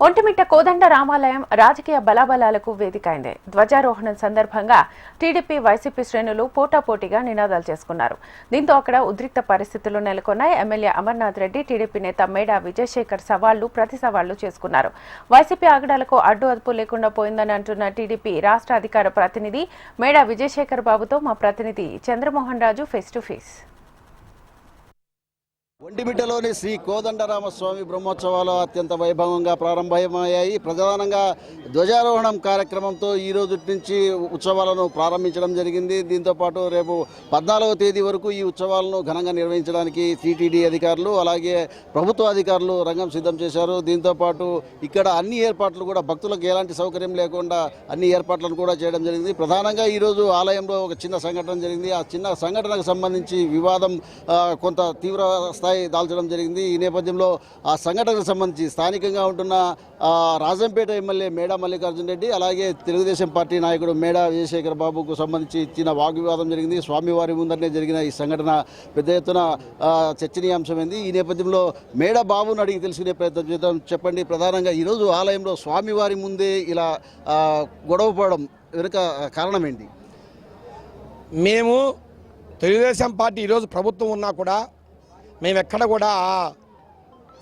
ఒంటిమిట్ట కోదండ రామాలయం రాజకీయ బలాబలాలకు వేదికైంది. ధ్వజారోహణం సందర్భంగా టీడీపీ వైసీపీ శ్రేణులు పోటాపోటీగా నినాదాలు చేసుకున్నారు. దీంతో అక్కడ ఉద్రిక్త పరిస్థితులు నెలకొన్నాయి. ఎమ్మెల్యే అమర్నాథ్ రెడ్డి, టీడీపీ నేత మేడా విజయశేఖర్ ప్రతి సవాళ్లు చేసుకున్నారు. వైసీపీ ఆగడాలకు అడ్డు అదుపు లేకుండా పోయిందని అంటున్న టీడీపీ రాష్ట్ర అధికార ప్రతినిధి మేడా విజయశేఖర్ బాబుతో మా ప్రతినిధి Chandramohan Raju face to face. ఒంటిమిట్టలోని శ్రీ కోదండరామస్వామి బ్రహ్మోత్సవాలు అత్యంత వైభవంగా ప్రారంభమయ్యాయి. ప్రధానంగా ధ్వజారోహణం కార్యక్రమంతో ఈ రోజు నుంచి ఉత్సవాలను ప్రారంభించడం జరిగింది. దీంతోపాటు రేపు 14వ తేదీ వరకు ఈ ఉత్సవాలను ఘనంగా నిర్వహించడానికి టీటీడీ అధికారులు అలాగే ప్రభుత్వ అధికారులు రంగం సిద్ధం చేశారు. దీంతోపాటు ఇక్కడ అన్ని ఏర్పాట్లు కూడా భక్తులకు ఎలాంటి సౌకర్యం లేకుండా అన్ని ఏర్పాట్లను కూడా చేయడం జరిగింది. ప్రధానంగా ఈరోజు ఆలయంలో ఒక చిన్న సంఘటన జరిగింది. ఆ చిన్న సంఘటనకు సంబంధించి వివాదం కొంత తీవ్ర స్థాయి దాల్చడం జరిగింది. ఈ నేపథ్యంలో ఆ సంఘటనకు సంబంధించి స్థానికంగా ఉంటున్న రాజంపేట ఎమ్మెల్యే మేడా మల్లికార్జున రెడ్డి అలాగే తెలుగుదేశం పార్టీ నాయకుడు మేడా విజయశేఖర్ బాబుకు సంబంధించి చిన్న వాగ్వివాదం జరిగింది. స్వామివారి ముందరనే జరిగిన ఈ సంఘటన పెద్ద ఎత్తున చర్చనీయాంశమైంది. ఈ నేపథ్యంలో మేడా బాబును అడిగి తెలుసుకునే ప్రయత్నం చేద్దాం. చెప్పండి, ప్రధానంగా ఈరోజు ఆలయంలో స్వామివారి ముందే ఇలా గొడవ పడడం వెనుక కారణం ఏంటి? మేము తెలుగుదేశం పార్టీ ఈరోజు ప్రభుత్వం ఉన్నా కూడా మేము ఎక్కడ కూడా ఆ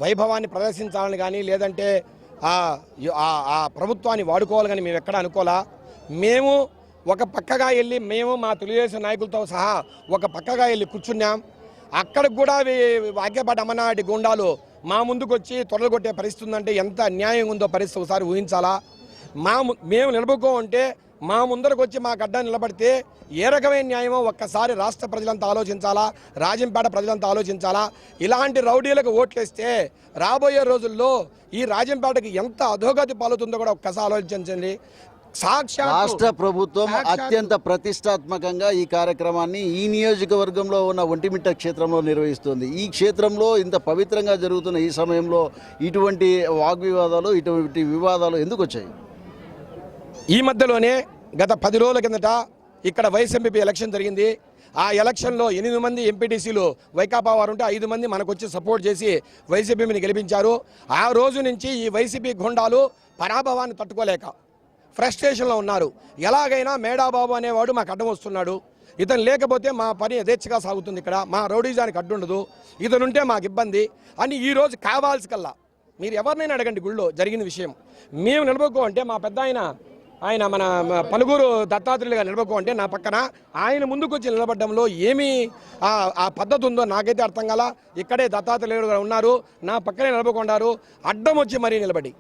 వైభవాన్ని ప్రదర్శించాలని కానీ లేదంటే ఆ ప్రభుత్వాన్ని వాడుకోవాలి కానీ మేము ఎక్కడ అనుకోలా. మేము ఒక పక్కగా వెళ్ళి మేము మా తెలుగుదేశం నాయకులతో సహా ఒక పక్కగా వెళ్ళి కూర్చున్నాం. అక్కడికి కూడా వాక్యపాటి అమర్నాథ్ గుండాలు మా ముందుకు వచ్చి తొడలు కొట్టే పరిస్థితి ఉందంటే ఎంత అన్యాయం ఉందో పరిస్థితి ఒకసారి ఊహించాలా. మేము నిలబడుకోమంటే మా ముందరకు వచ్చి మా గడ్డ నిలబడితే ఏ రకమైన న్యాయమో ఒక్కసారి రాష్ట్ర ప్రజలంతా ఆలోచించాలా, రాజంపేట ప్రజలంతా ఆలోచించాలా. ఇలాంటి రౌడీలకు ఓట్లేస్తే రాబోయే రోజుల్లో ఈ రాజంపేటకి ఎంత అధోగతి పాలుతుందో కూడా ఒక్కసారి ఆలోచించండి. రాష్ట్ర ప్రభుత్వం అత్యంత ప్రతిష్టాత్మకంగా ఈ కార్యక్రమాన్ని ఈ నియోజకవర్గంలో ఉన్న ఒంటిమిట్ట క్షేత్రంలో నిర్వహిస్తుంది. ఈ క్షేత్రంలో ఇంత పవిత్రంగా జరుగుతున్న ఈ సమయంలో ఇటువంటి వాగ్వివాదాలు, ఇటువంటి వివాదాలు ఎందుకు వచ్చాయి? ఈ మధ్యలోనే గత 10 రోజుల కిందట ఇక్కడ వైఎస్ఎంపీ ఎలక్షన్ జరిగింది. ఆ ఎలక్షన్లో 8 మంది ఎంపీటీసీలు వైకాపా వారు ఉంటే 5 మంది మనకు వచ్చి సపోర్ట్ చేసి వైసీపీని గెలిపించారు. ఆ రోజు నుంచి ఈ వైసీపీ గుండాలు పరాభవాన్ని తట్టుకోలేక ఫ్రస్ట్రేషన్లో ఉన్నారు. ఎలాగైనా మేడాబాబు అనేవాడు మాకు అడ్డం వస్తున్నాడు, ఇతను లేకపోతే మా పని యథేచ్ఛగా సాగుతుంది, ఇక్కడ మా రౌడీజానికి అడ్డుండదు, ఇతనుంటే మాకు ఇబ్బంది అని ఈరోజు కావాల్సి కల్లా మీరు ఎవరినైనా అడగండి గుళ్ళో జరిగిన విషయం. మేము నిలబడుకో అంటే మా పెద్ద ఆయన మన పలుగురు దత్తాత్రేయులుగా నిలబడుకో అంటే నా పక్కన ఆయన ముందుకు వచ్చి నిలబడడంలో ఏమీ ఆ పద్ధతి ఉందో నాకైతే అర్థం కాల. ఇక్కడే దత్తాత్రేయులుగా ఉన్నారు, నా పక్కనే నిలబడుకున్నారు, అడ్డం వచ్చి మరీ నిలబడి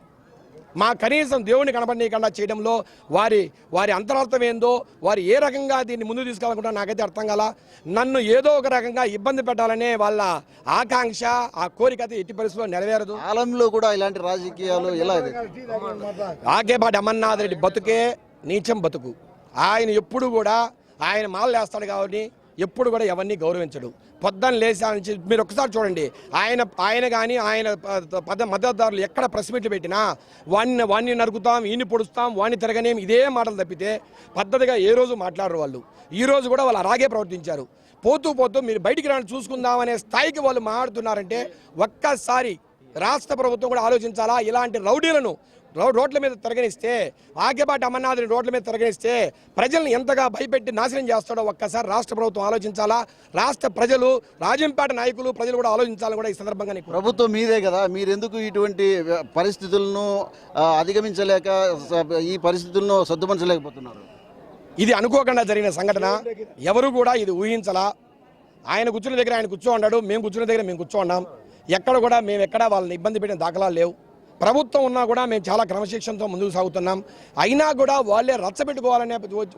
మా కనీసం దేవుని కనబడనీయకుండా చేయడంలో వారి అంతరార్థం ఏందో, వారు ఏ రకంగా దీన్ని ముందు తీసుకెళ్ళకుండా నాకైతే అర్థం కాల. నన్ను ఏదో ఒక రకంగా ఇబ్బంది పెట్టాలనే వాళ్ళ ఆకాంక్ష, ఆ కోరిక అయితే ఎట్టి పరిస్థితుల్లో నెరవేరదు. కాలంలో కూడా ఇలాంటి రాజకీయాలు ఎలా ఆకేపాటి అమర్నాథ్ రెడ్డి బతుకే నీచం బతుకు. ఆయన ఎప్పుడు కూడా ఆయన మాలలు వేస్తాడు కాబట్టి ఎప్పుడు కూడా ఎవరిని గౌరవించడు. పొద్దున్న లేచి మీరు ఒకసారి చూడండి, ఆయన కానీ ఆయన మద్దతుదారులు ఎక్కడ ప్రెస్ మీట్లు పెట్టినా వాడిని నరుకుతాం, ఈయన్ని పొడుస్తాం, వాడిని తిరగనేం ఇదే మాటలు తప్పితే పద్ధతిగా ఏ రోజు మాట్లాడరు వాళ్ళు. ఈ రోజు కూడా వాళ్ళు అలాగే ప్రవర్తించారు. పోతూ మీరు బయటికి రాని చూసుకుందామనే స్థాయికి వాళ్ళు మాట్లాడుతున్నారంటే ఒక్కసారి రాష్ట్ర ప్రభుత్వం కూడా ఆలోచించాలా. ఇలాంటి రౌడీలను రోడ్ల మీద తిరగనిస్తే, ఆకేపాటి అమర్నాథ్ని రోడ్ల మీద తిరగనిస్తే ప్రజల్ని ఎంతగా భయపెట్టి నాశనం చేస్తాడో ఒక్కసారి రాష్ట్ర ప్రభుత్వం ఆలోచించాలా. రాష్ట్ర ప్రజలు, రాజంపేట నాయకులు, ప్రజలు కూడా ఆలోచించాలని కూడా ఈ సందర్భంగా ప్రభుత్వం మీదే కదా, మీరెందుకు ఇటువంటి పరిస్థితులను అధిగమించలేక ఈ పరిస్థితులను సర్దుమనచలేకపోతున్నారు? ఇది అనుకోకుండా జరిగిన సంఘటన, ఎవరు కూడా ఇది ఊహించలా. ఆయన కూర్చున్న దగ్గర ఆయన కూర్చో ఉన్నాడు, మేము కూర్చున్న దగ్గర మేము కూర్చో ఉన్నాం. ఎక్కడ కూడా మేము ఎక్కడా వాళ్ళని ఇబ్బంది పెట్టిన దాఖలాలు లేవు. ప్రభుత్వం ఉన్నా కూడా మేము చాలా క్రమశిక్షణతో ముందుకు సాగుతున్నాం. అయినా కూడా వాళ్ళే రచ్చబెట్టుకోవాలనే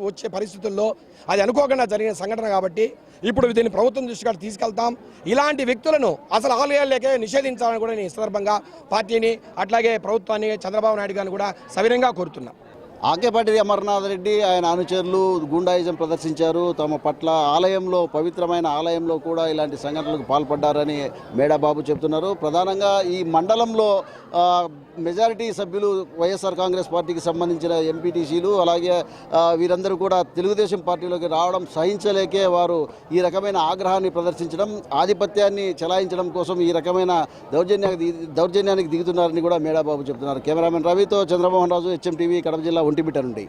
వచ్చే పరిస్థితుల్లో అది అనుకోకుండా జరిగిన సంఘటన కాబట్టి ఇప్పుడు దీన్ని ప్రభుత్వం దృష్టికి తీసుకెళ్తాం. ఇలాంటి వ్యక్తులను అసలు ఆలయాలకే నిషేధించాలని కూడా నేను ఈ సందర్భంగా పార్టీని అట్లాగే ప్రభుత్వాన్ని, చంద్రబాబు నాయుడు గారిని కూడా సవినంగా కోరుతున్నాం. ఆకేపాటి అమర్నాథ్ రెడ్డి ఆయన అనుచరులు గూండాయిజం ప్రదర్శించారు, తమ పట్ల ఆలయంలో పవిత్రమైన ఆలయంలో కూడా ఇలాంటి సంఘటనలకు పాల్పడ్డారని మేడాబాబు చెప్తున్నారు. ప్రధానంగా ఈ మండలంలో మెజారిటీ సభ్యులు వైఎస్ఆర్ కాంగ్రెస్ పార్టీకి సంబంధించిన ఎంపీటీసీలు అలాగే వీరందరూ కూడా తెలుగుదేశం పార్టీలోకి రావడం సహించలేకే వారు ఈ రకమైన ఆగ్రహాన్ని ప్రదర్శించడం, ఆధిపత్యాన్ని చెలాయించడం కోసం ఈ రకమైన దౌర్జన్యానికి దిగుతున్నారని కూడా మేడాబాబు చెప్తున్నారు. కెమెరామెన్ రవితో చంద్రమోహన్ రాజు, హెచ్ఎం టీవీ, కడప జిల్లా ఒంటిమిట్ట నుండి.